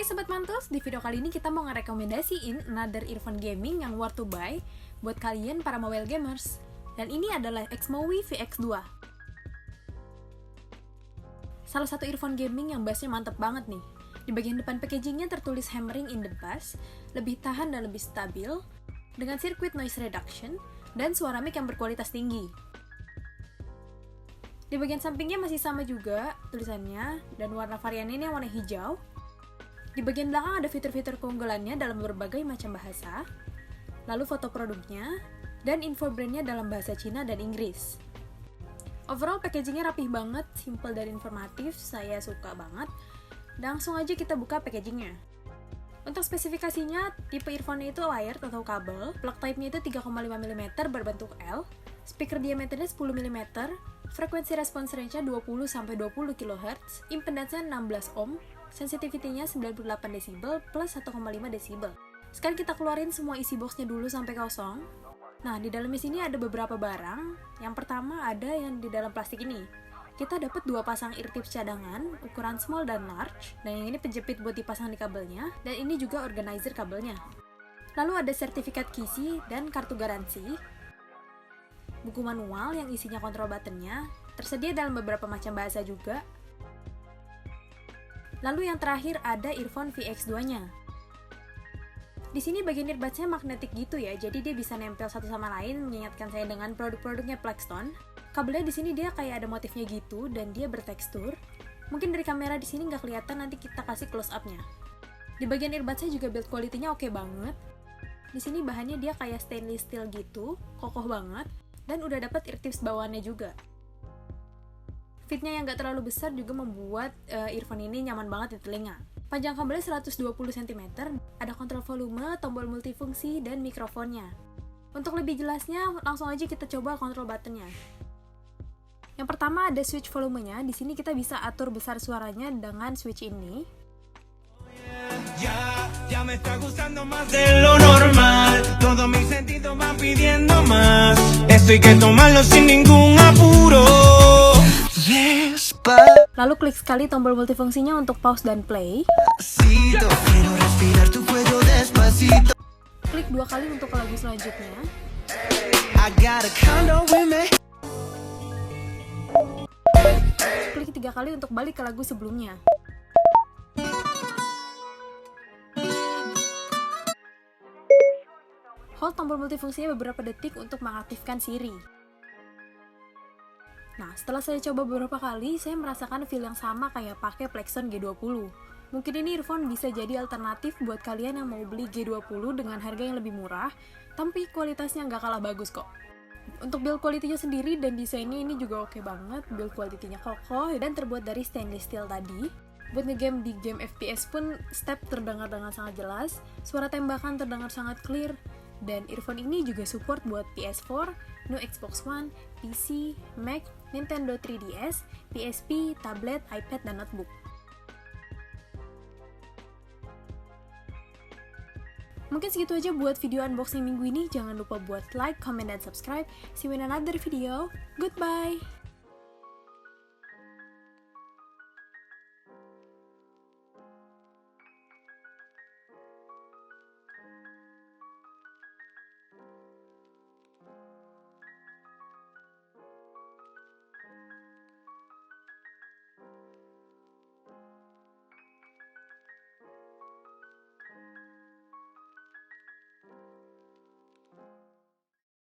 Sobat Mantus, di video kali ini kita mau ngerekomendasiin another earphone gaming yang worth to buy buat kalian para mobile gamers. Dan ini adalah Xmowi VX2. Salah satu earphone gaming yang bassnya mantep banget nih. Di bagian depan packagingnya tertulis hammering in the bass, lebih tahan dan lebih stabil, dengan circuit noise reduction, dan suara mic yang berkualitas tinggi. Di bagian sampingnya masih sama juga tulisannya, dan warna variannya ini yang warna hijau. Di bagian belakang ada fitur-fitur keunggulannya dalam berbagai macam bahasa, lalu foto produknya, dan info brandnya dalam bahasa Cina dan Inggris. Overall packagingnya rapih banget, simple dan informatif, saya suka banget. Langsung aja kita buka packagingnya. Untuk spesifikasinya, tipe earphone-nya itu wired atau kabel, plug type-nya itu 3,5 mm berbentuk L, speaker diameternya 10 mm, frekuensi response range-nya 20-20 kHz, impedance-nya 16 ohm, sensitivity-nya 98 dB plus 1,5 dB. Sekarang kita keluarin semua isi box-nya dulu sampai kosong. Nah, di dalamnya sini ada beberapa barang. Yang pertama ada yang di dalam plastik ini. Kita dapat 2 pasang ear tips cadangan, ukuran small dan large, dan yang ini penjepit buat dipasang di kabelnya, dan ini juga organizer kabelnya. Lalu ada sertifikat QC dan kartu garansi, buku manual yang isinya kontrol buttonnya, tersedia dalam beberapa macam bahasa juga. Lalu yang terakhir ada earphone VX2-nya. Di sini bagian earbuds-nya magnetik gitu ya, jadi dia bisa nempel satu sama lain, mengingatkan saya dengan produk-produknya Plextone. Kabelnya di sini dia kayak ada motifnya gitu dan dia bertekstur. Mungkin dari kamera di sini nggak kelihatan, nanti kita kasih close up-nya. Di bagian earbuds-nya juga build quality-nya oke banget. Di sini bahannya dia kayak stainless steel gitu, kokoh banget, dan udah dapat ear tips bawaannya juga. Fitnya yang nggak terlalu besar juga membuat earphone ini nyaman banget di telinga. Panjang kabelnya 120 cm, ada kontrol volume, tombol multifungsi, dan mikrofonnya. Untuk lebih jelasnya, langsung aja kita coba kontrol buttonnya. Yang pertama ada switch volumenya, di sini kita bisa atur besar suaranya dengan switch ini. Ya me está gustando más de lo normal. Todos mis sentidos van pidiendo más. Esto hay que tomarlo sin ningún apuro. Lalu klik sekali tombol multifungsinya untuk pause dan play. Klik 2 kali untuk lagu selanjutnya. Klik 3 kali untuk balik ke lagu sebelumnya. Hold tombol multifungsinya beberapa detik untuk mengaktifkan Siri. Nah, setelah saya coba beberapa kali, saya merasakan feel yang sama kayak pakai Plextone G20. Mungkin ini earphone bisa jadi alternatif buat kalian yang mau beli G20 dengan harga yang lebih murah, tapi kualitasnya nggak kalah bagus kok. Untuk build quality-nya sendiri dan desainnya ini juga oke banget, build quality-nya kokoh dan terbuat dari stainless steel tadi. Buat ngegame di game FPS pun step terdengar dengan sangat jelas, suara tembakan terdengar sangat clear, dan earphone ini juga support buat PS4, new Xbox One, PC, Mac, Nintendo 3DS, PSP, tablet, iPad, dan notebook. Mungkin segitu aja buat video unboxing minggu ini. Jangan lupa buat like, comment, dan subscribe. See you in another video. Goodbye!